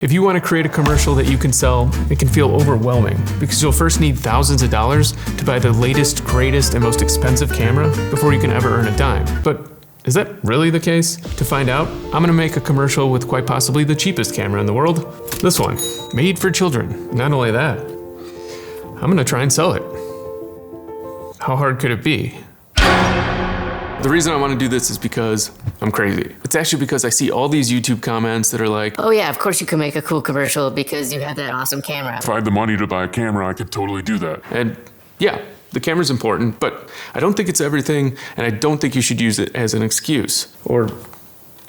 If you want to create a commercial that you can sell, it can feel overwhelming because you'll first need thousands of dollars to buy the latest, greatest, and most expensive camera before you can ever earn a dime. But is that really the case? To find out, I'm going to make a commercial with quite possibly the cheapest camera in the world. This one, made for children. Not only that, I'm going to try and sell it. How hard could it be? The reason I want to do this is because I'm crazy. It's actually because I see all these YouTube comments that are like, oh yeah, of course you can make a cool commercial because you have that awesome camera. If I had the money to buy a camera, I could totally do that. And yeah, the camera's important, but I don't think it's everything, and I don't think you should use it as an excuse. Or,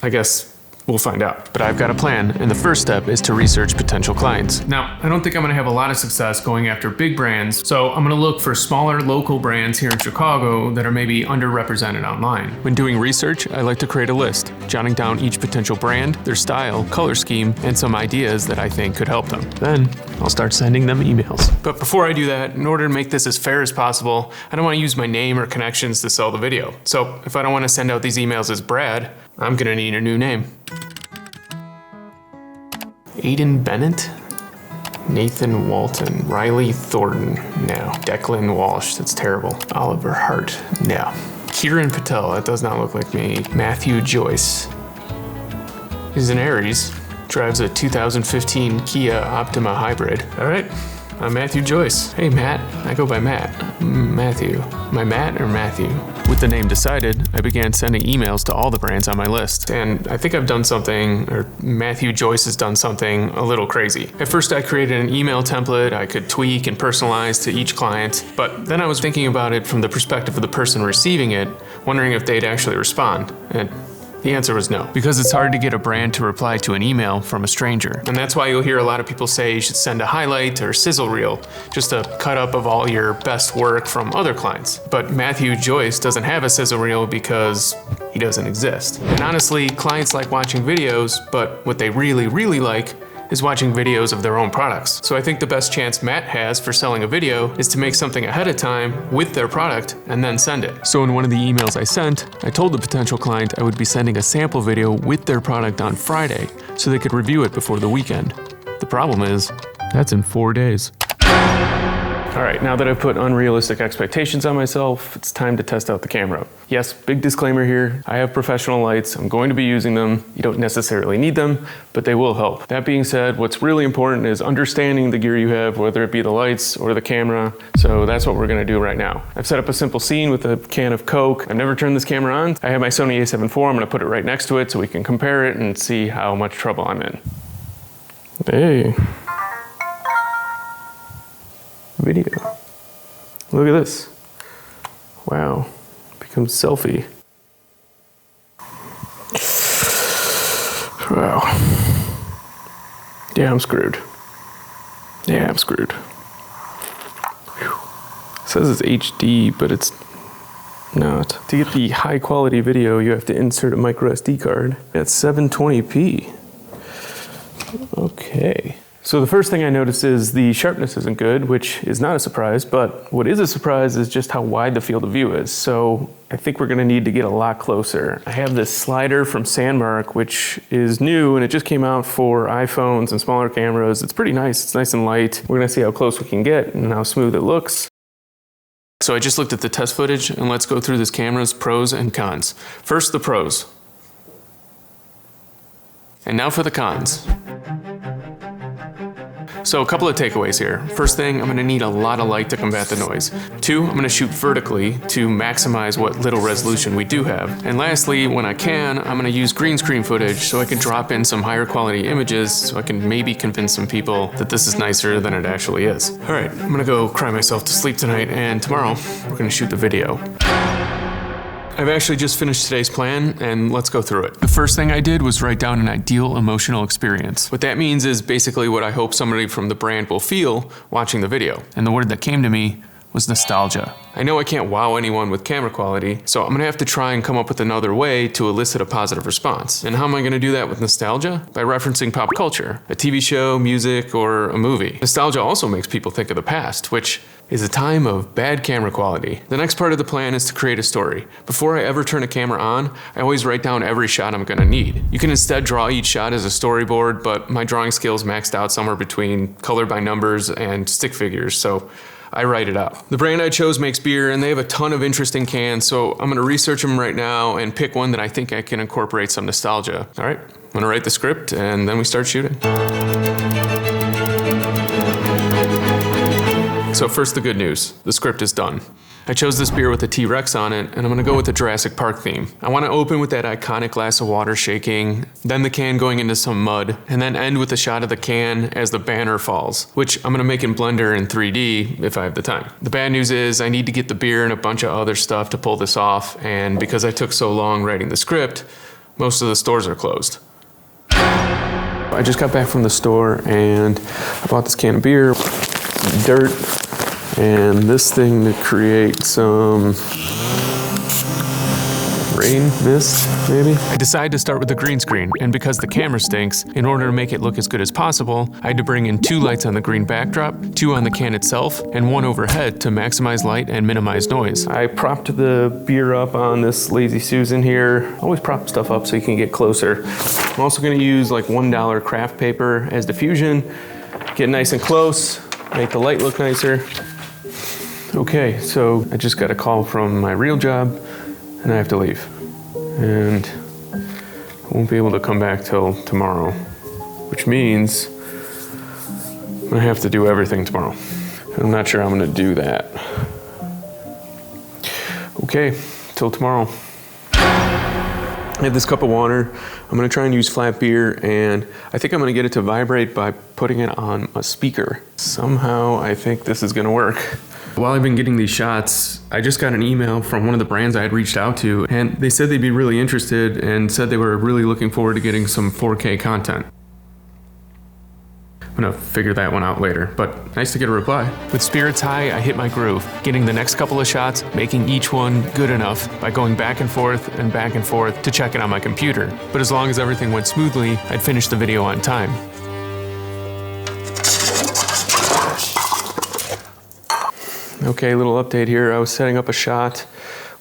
I guess, we'll find out. But I've got a plan, and the first step is to research potential clients. Now, I don't think I'm gonna have a lot of success going after big brands, so I'm gonna look for smaller local brands here in Chicago that are maybe underrepresented online. When doing research, I like to create a list, jotting down each potential brand, their style, color scheme, and some ideas that I think could help them. Then, I'll start sending them emails. But before I do that, in order to make this as fair as possible, I don't wanna use my name or connections to sell the video. So if I don't wanna send out these emails as Brad, I'm gonna need a new name. Aiden Bennett, Nathan Walton, Riley Thornton, no. Declan Walsh, that's terrible. Oliver Hart, no. Kieran Patel, that does not look like me. Matthew Joyce. He's an Aries, drives a 2015 Kia Optima Hybrid. All right, I'm Matthew Joyce. Hey Matt, I go by Matt. Matthew. My Matt or Matthew? With the name decided, I began sending emails to all the brands on my list. And I think I've done something, or Matthew Joyce has done something a little crazy. At first I created an email template I could tweak and personalize to each client, but then I was thinking about it from the perspective of the person receiving it, wondering if they'd actually respond. And the answer was no, because it's hard to get a brand to reply to an email from a stranger. And that's why you'll hear a lot of people say you should send a highlight or sizzle reel, just a cut up of all your best work from other clients. But Matthew Joyce doesn't have a sizzle reel because he doesn't exist. And honestly, clients like watching videos, but what they really, really like is watching videos of their own products. So I think the best chance Matt has for selling a video is to make something ahead of time with their product and then send it. So in one of the emails I sent, I told the potential client I would be sending a sample video with their product on Friday so they could review it before the weekend. The problem is, that's in 4 days. All right, now that I've put unrealistic expectations on myself, it's time to test out the camera. Yes, big disclaimer here, I have professional lights, I'm going to be using them. You don't necessarily need them, but they will help. That being said, what's really important is understanding the gear you have, whether it be the lights or the camera. So that's what we're gonna do right now. I've set up a simple scene with a can of Coke. I've never turned this camera on. I have my Sony a7 IV, I'm gonna put it right next to it so we can compare it and see how much trouble I'm in. Hey. Video. Look at this. Wow. Becomes selfie. Wow. Yeah, I'm screwed. Yeah, I'm screwed. Whew. It says it's HD, but it's not. To get the high quality video, you have to insert a micro SD card at 720p. Okay. So the first thing I noticed is the sharpness isn't good, which is not a surprise, but what is a surprise is just how wide the field of view is. So I think we're gonna need to get a lot closer. I have this slider from Sandmark, which is new and it just came out for iPhones and smaller cameras. It's pretty nice, it's nice and light. We're gonna see how close we can get and how smooth it looks. So I just looked at the test footage and let's go through this camera's pros and cons. First, the pros. And now for the cons. So a couple of takeaways here. First thing, I'm gonna need a lot of light to combat the noise. Two, I'm gonna shoot vertically to maximize what little resolution we do have. And lastly, when I can, I'm gonna use green screen footage so I can drop in some higher quality images so I can maybe convince some people that this is nicer than it actually is. All right, I'm gonna go cry myself to sleep tonight and tomorrow we're gonna shoot the video. I've actually just finished today's plan, and let's go through it. The first thing I did was write down an ideal emotional experience. What that means is basically what I hope somebody from the brand will feel watching the video. And the word that came to me was nostalgia. I know I can't wow anyone with camera quality, so I'm gonna have to try and come up with another way to elicit a positive response. And how am I gonna do that with nostalgia? By referencing pop culture, a TV show, music, or a movie. Nostalgia also makes people think of the past, which is a time of bad camera quality. The next part of the plan is to create a story. Before I ever turn a camera on, I always write down every shot I'm gonna need. You can instead draw each shot as a storyboard, but my drawing skills maxed out somewhere between color by numbers and stick figures, so I write it out. The brand I chose makes beer and they have a ton of interesting cans, so I'm gonna research them right now and pick one that I think I can incorporate some nostalgia. All right, I'm gonna write the script and then we start shooting. So first, the good news. The script is done. I chose this beer with a T-Rex on it, and I'm gonna go with the Jurassic Park theme. I wanna open with that iconic glass of water shaking, then the can going into some mud, and then end with a shot of the can as the banner falls, which I'm gonna make in Blender in 3D if I have the time. The bad news is I need to get the beer and a bunch of other stuff to pull this off, and because I took so long writing the script, most of the stores are closed. I just got back from the store and I bought this can of beer, some dirt, and this thing to create some rain mist, maybe? I decided to start with the green screen, and because the camera stinks, in order to make it look as good as possible, I had to bring in 2 lights on the green backdrop, 2 on the can itself, and 1 overhead to maximize light and minimize noise. I propped the beer up on this Lazy Susan here. Always prop stuff up so you can get closer. I'm also gonna use like $1 craft paper as diffusion, get nice and close, make the light look nicer. Okay, so I just got a call from my real job and I have to leave. And I won't be able to come back till tomorrow, which means I'm gonna have to do everything tomorrow. I'm not sure I'm gonna do that. Okay, till tomorrow. I have this cup of water. I'm gonna try and use flat beer, and I think I'm gonna get it to vibrate by putting it on a speaker. Somehow I think this is gonna work. While I've been getting these shots, I just got an email from one of the brands I had reached out to, and they said they'd be really interested and said they were really looking forward to getting some 4K content. I'm gonna figure that one out later, but nice to get a reply. With spirits high, I hit my groove, getting the next couple of shots, making each one good enough by going back and forth to check it on my computer. But as long as everything went smoothly, I'd finish the video on time. Okay, little update here. I was setting up a shot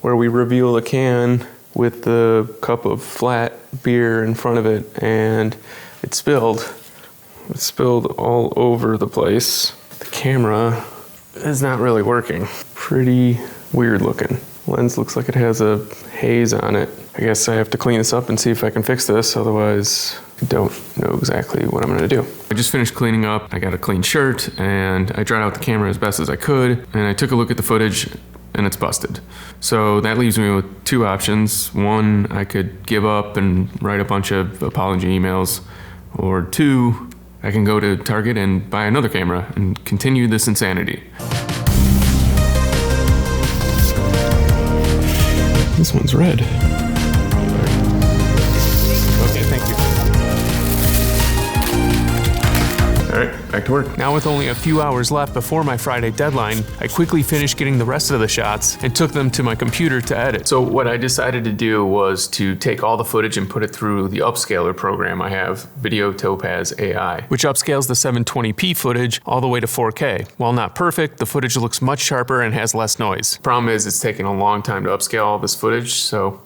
where we reveal the can with the cup of flat beer in front of it, and it spilled. It spilled all over the place. The camera is not really working. Pretty weird looking. Lens looks like it has a haze on it. I guess I have to clean this up and see if I can fix this, otherwise I don't know exactly what I'm gonna do. I just finished cleaning up. I got a clean shirt and I dried out the camera as best as I could, and I took a look at the footage and it's busted. So that leaves me with 2 options. 1, I could give up and write a bunch of apology emails, or 2, I can go to Target and buy another camera and continue this insanity. This one's red. Okay, thank you. All right, back to work. Now with only a few hours left before my Friday deadline, I quickly finished getting the rest of the shots and took them to my computer to edit. So what I decided to do was to take all the footage and put it through the upscaler program I have, Video Topaz AI, which upscales the 720p footage all the way to 4K. While not perfect, the footage looks much sharper and has less noise. Problem is, it's taking a long time to upscale all this footage, so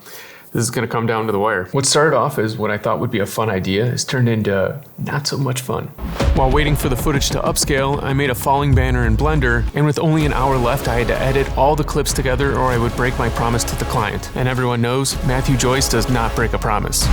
this is gonna come down to the wire. What started off as what I thought would be a fun idea has turned into not so much fun. While waiting for the footage to upscale, I made a falling banner in Blender, and with only an hour left, I had to edit all the clips together or I would break my promise to the client. And everyone knows, Matthew Joyce does not break a promise.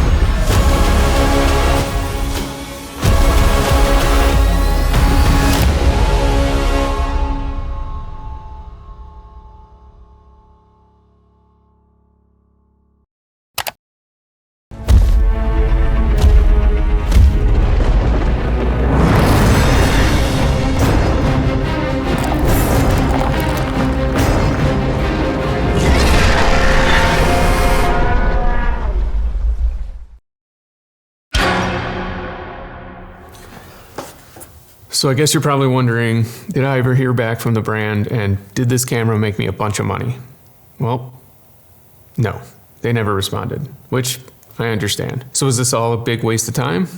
So I guess you're probably wondering, did I ever hear back from the brand and did this camera make me a bunch of money? Well, no, they never responded, which I understand. So is this all a big waste of time?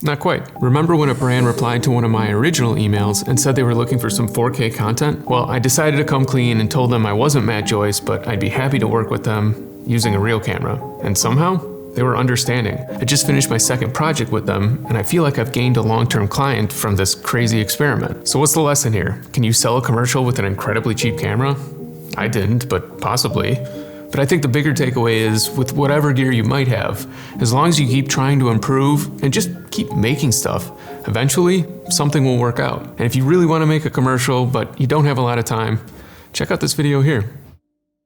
Not quite. Remember when a brand replied to one of my original emails and said they were looking for some 4K content? Well, I decided to come clean and told them I wasn't Matt Joyce, but I'd be happy to work with them using a real camera. And somehow, they were understanding. I just finished my second project with them, and I feel like I've gained a long-term client from this crazy experiment. So what's the lesson here? Can you sell a commercial with an incredibly cheap camera? I didn't, but possibly. But I think the bigger takeaway is, with whatever gear you might have, as long as you keep trying to improve and just keep making stuff, eventually something will work out. And if you really want to make a commercial, but you don't have a lot of time, check out this video here.